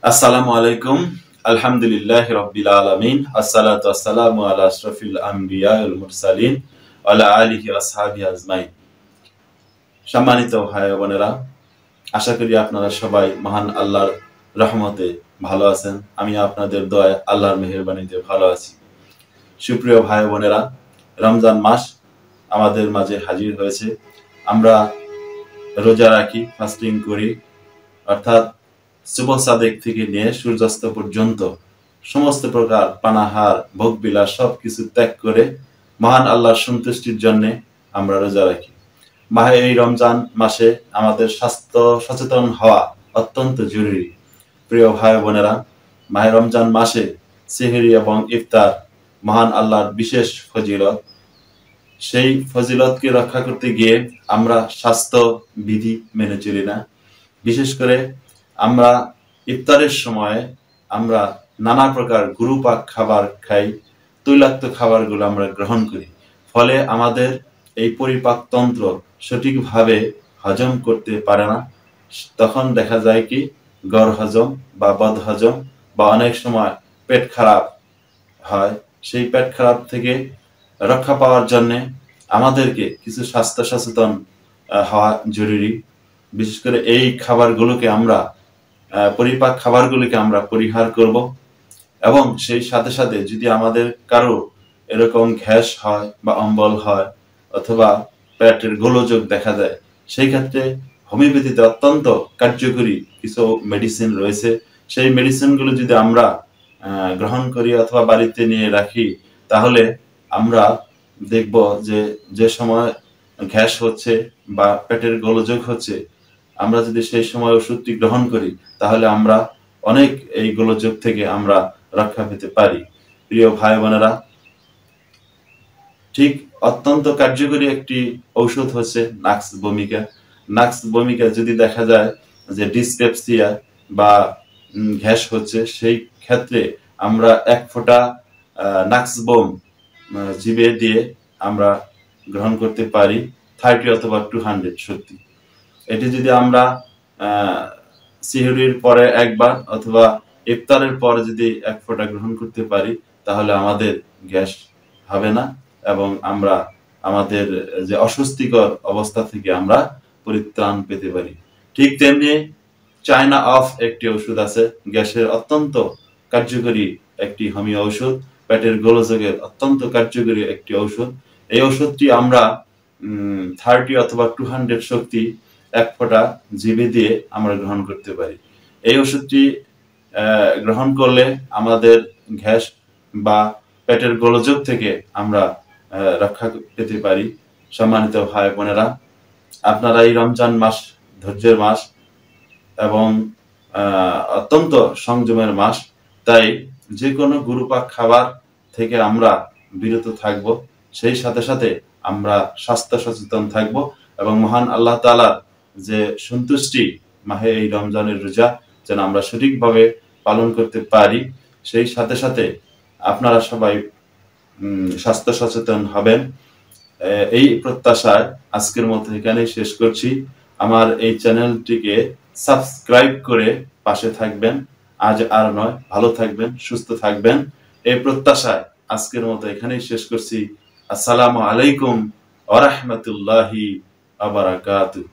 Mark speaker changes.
Speaker 1: আসসালামু আলাইকুম। আলহামদুলিল্লাহি রাব্বিল আলামিন। আসসালাতু ওয়াসসালামু আলা আশরাফিল আমবিয়া ওয়াল মুরসালিন ওয়া আলা আলিহি ওয়া আসহাবিহি আজমাইন। সম্মানিত ভাই ও বোনেরা, আশা করি আপনারা সবাই মহান আল্লাহর রহমতে ভালো আছেন। আমি আপনাদের দয়ায় আল্লাহর মেহেরবানিতে ভালো আছি। সুপ্রিয় ভাই ও বোনেরা, রমজান মাস আমাদের মাঝে হাজির হয়েছে। আমরা রোজা রাখি, ফাস্টিং করি, অর্থাৎ সুবহ সাদেক থেকে নিয়ে সূর্যাস্ত পর্যন্ত সমস্ত প্রকার পানাহার ভোগ বিলাস সবকিছু ত্যাগ করে মহান আল্লাহর সন্তুষ্টির জন্য আমরা রোজা রাখি। মাহে এই রমজান মাসে আমাদের স্বাস্থ্য সচেতন হওয়া অত্যন্ত জরুরি। প্রিয় ভাই বোনেরা, মাহে রমজান মাসে সেহরি এবং ইফতার মহান আল্লাহর বিশেষ ফজিলত। সেই ফজিলতকে রক্ষা করতে গিয়ে আমরা স্বাস্থ্য বিধি মেনে চলি না। বিশেষ করে আমরা ইফতারের সময় আমরা নানা প্রকার গুরুপাক খাবার খাই, তৈলাক্ত খাবারগুলো আমরা গ্রহণ করি। ফলে আমাদের এই পরিপাকতন্ত্র সঠিকভাবে হজম করতে পারে না। তখন দেখা যায় কি গড় হজম বা বদ হজম বা অনেক সময় পেট খারাপ হয়। সেই পেট খারাপ থেকে রক্ষা পাওয়ার জন্য আমাদেরকে কিছু স্বাস্থ্য সচেতন হওয়া জরুরি। বিশেষ করে এই খাবারগুলোকে আমরা পরিপাক খাবারগুলিকে আমরা পরিহার করব এবং সেই সাথে সাথে যদি আমাদের কারো এরকম গ্যাস হয় বা অম্বল হয় অথবা পেটের গোলযোগ দেখা যায়, সেই ক্ষেত্রে হোমিওপ্যাথিতে অত্যন্ত কার্যকরী কিছু মেডিসিন রয়েছে। সেই মেডিসিনগুলো যদি আমরা গ্রহণ করি অথবা বাড়িতে নিয়ে রাখি, তাহলে আমরা দেখব যে যে সময় গ্যাস হচ্ছে বা পেটের গোলযোগ হচ্ছে, আমরা যদি সেই সময় ওষুধটি গ্রহণ করি তাহলে আমরা অনেক এই গোলযোগ থেকে আমরা রক্ষা পেতে পারি। প্রিয় ভাই বোনেরা, ঠিক অত্যন্ত কার্যকরী একটি ঔষধ হচ্ছে নাক্স ভূমিকা। নাক্স ভূমিকা যদি দেখা যায় যে ডিসপেপসিয়া বা গ্যাস হচ্ছে, সেই ক্ষেত্রে আমরা এক ফোঁটা নাক্স বোম জিভে দিয়ে আমরা গ্রহণ করতে পারি 30 অথবা 200 শক্তি। এটি যদি আমরা সিহরির পরে একবার অথবা ইফতারের পরে যদি এক ফোঁটা গ্রহণ করতে পারি, তাহলে আমাদের গ্যাস হবে না এবং আমরা আমাদের যে অস্বস্তিকর অবস্থা থেকে আমরা পরিত্রাণ পেতে পারি। ঠিক তেমনি চায়না অফ একটি ওষুধ আছে, গ্যাসের অত্যন্ত কার্যকরী একটি হোমিও ঔষধ, পেটের গোলযোগের অত্যন্ত কার্যকরী একটি ঔষধ। এই ওষুধটি আমরা 30 অথবা 200 শক্তি এক ফোঁটা জিভে দিয়ে আমরা গ্রহণ করতে পারি। এই ওষুধটি গ্রহণ করলে আমাদের গ্যাস বা পেটের গোলযোগ থেকে আমরা রক্ষা পেতে পারি। সম্মানিত ভাই বোনেরা, আপনারা এই রমজান মাস ধৈর্যের মাস এবং অত্যন্ত সংযমের মাস, তাই যে কোনো গুরুপাক খাবার থেকে আমরা বিরত থাকব। সেই সাথে সাথে আমরা স্বাস্থ্য সচেতন থাকব এবং মহান আল্লাহ তাআলার যে সন্তুষ্টি মাহে এই রমজানের রোজা যেন আমরা সঠিকভাবে পালন করতে পারি। সেই সাথে সাথে আপনারা সবাই স্বাস্থ্য সচেতন হবেন, এই প্রত্যাশায় আজকের মতো এখানেই শেষ করছি। আমার এই চ্যানেলটিকে সাবস্ক্রাইব করে পাশে থাকবেন। আজ আর নয়, ভালো থাকবেন, সুস্থ থাকবেন, এই প্রত্যাশায় আজকের মতো এখানেই শেষ করছি। আসসালামু আলাইকুম ওয়া রাহমাতুল্লাহি ওয়া বারাকাতুহু।